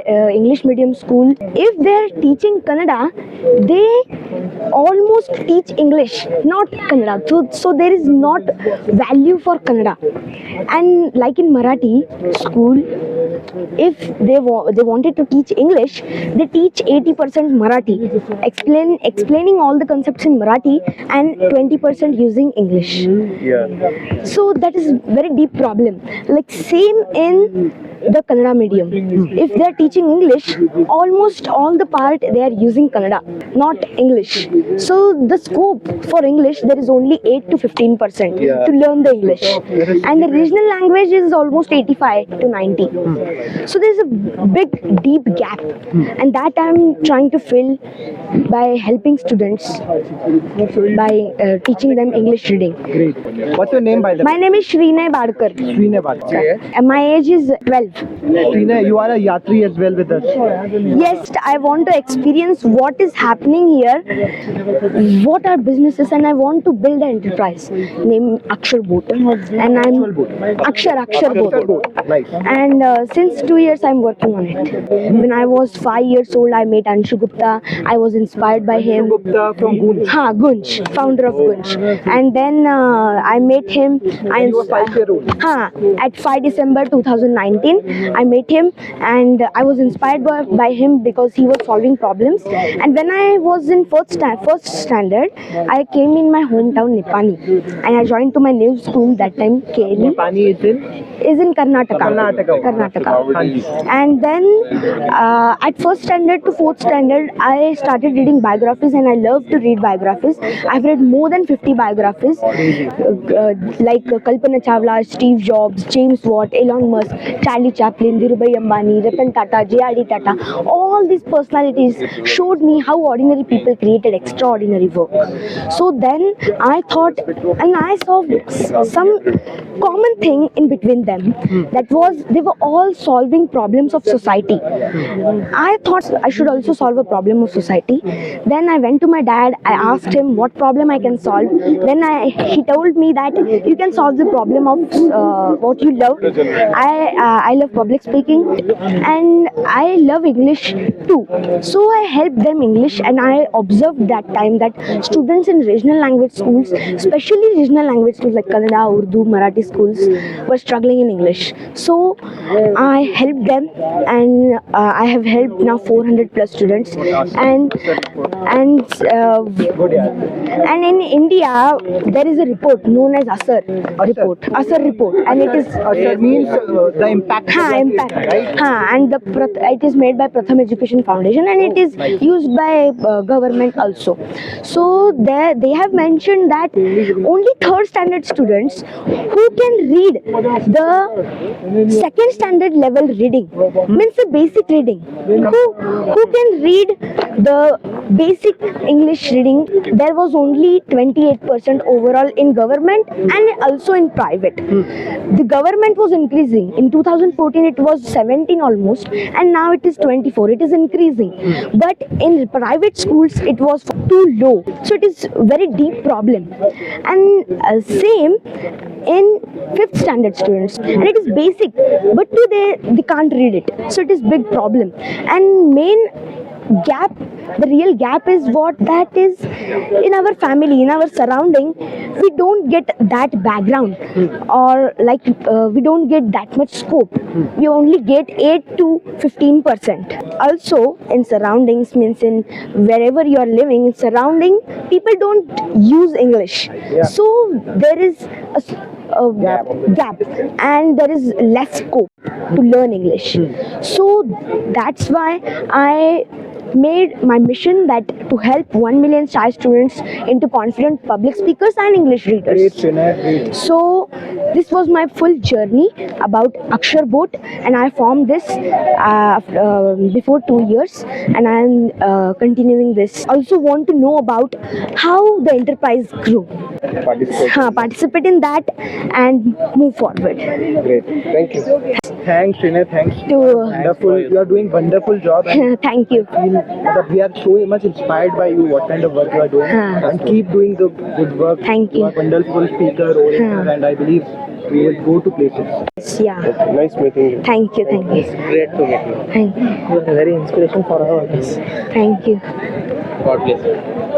English medium school, if they are teaching Kannada, they almost teach English, not Kannada. So there is not value for Kannada. And like in Marathi school, if they wanted to teach English, they teach 80% Marathi, explaining all the concepts in Marathi and 20% using English. Yeah. So that is very deep problem. Like same in the Kannada medium. If they are teaching English, almost all the part they are using Kannada, not English. So the scope for English, there is only 8 to 15% to learn the English, and the regional language is almost 85 to 90. So there is a big deep gap, and that I'm trying to fill by helping students, by teaching them English reading. Great. What's your name, by the way? My name is Shreenay Badkar. Sreenay Badkar. And my age is 12. Sreenay, you are a yatri as well with us. Yes, I want to experience what is happening here, what are businesses, and I want to build an enterprise named Akshar Boat. And I'm Akshar Boat. Nice. And since 2 years I'm working on it. When I was 5 years old, I met Anshu Gupta. I was inspired by him. Gupta from Gunj. Gunj, founder of Gunj. And then I met him. You were 5-year-old. At 5 December 2019, I met him, and I was inspired by him because he was solving problems. And when I was in first standard, I came in my hometown Nipani, and I joined to my new school that time, KLE. Nipani Is in Karnataka. And then at first standard to fourth standard, I started reading biographies, and I love to read biographies. I've read more than 50 biographies, like Kalpana Chawla, Steve Jobs, James Watt, Elon Musk, Charlie Chaplin, Dhirubhai Ambani, Ratan Tata, J.R.D. Tata. All these personalities showed me how ordinary people created extraordinary work. So then I thought, and I saw some common thing in between them. That was, they were all solving problems of society. I thought I should also solve a problem of society. Then I went to my dad. I asked him what problem I can solve. Then he told me that you can solve the problem of what you love. I love public speaking, and I love English too. So I helped them English, and I observed that time that students in regional language schools, especially regional language schools like Kannada, Urdu, Marathi schools, were struggling in English. So I helped them, and I have helped now 400 plus students. And in India there is a report known as ASAR report, and it is Asar means the impact. Right? And it is made by Pratham Education Foundation, and it is used by government also. So they have mentioned that only third standard students who can read the second standard level reading, means the basic reading, who can read the basic English reading, there was only 28% overall in government and also in private. The government was increasing. In 2014 it was 17 almost, and now it is 24. It is increasing. But in private schools it was too low. So it is very deep problem. And same in 5th standard students, and it is basic, but they can't read it. So it is big problem. And main gap, the real gap is what that is in our family, in our surrounding. We don't get that background, or like we don't get that much scope. We only get 8 to 15%. Also in surroundings, means in wherever you are living, in surrounding, people don't use English. So there is a gap, and there is less scope to learn English. So that's why I made my mission that to help 1 million shy students into confident public speakers and English readers. So this was my full journey about Akshar Boat, and I formed this before 2 years, and I am continuing this. Also want to know about how the enterprise grew. Participate in that and move forward. Great. Thank you. Thanks, Sreenay. Thanks. Wonderful. You are doing wonderful job. And Thank you. we are so much inspired by you. What kind of work you are doing, and keep doing the good work. Thank you. You are a wonderful speaker, orator, and I believe we will go to places. Yeah. Okay, nice meeting you. Thank you. Thank you. Great to meet you. Thank you. You are a very inspiration for all of us. Thank you. God bless you.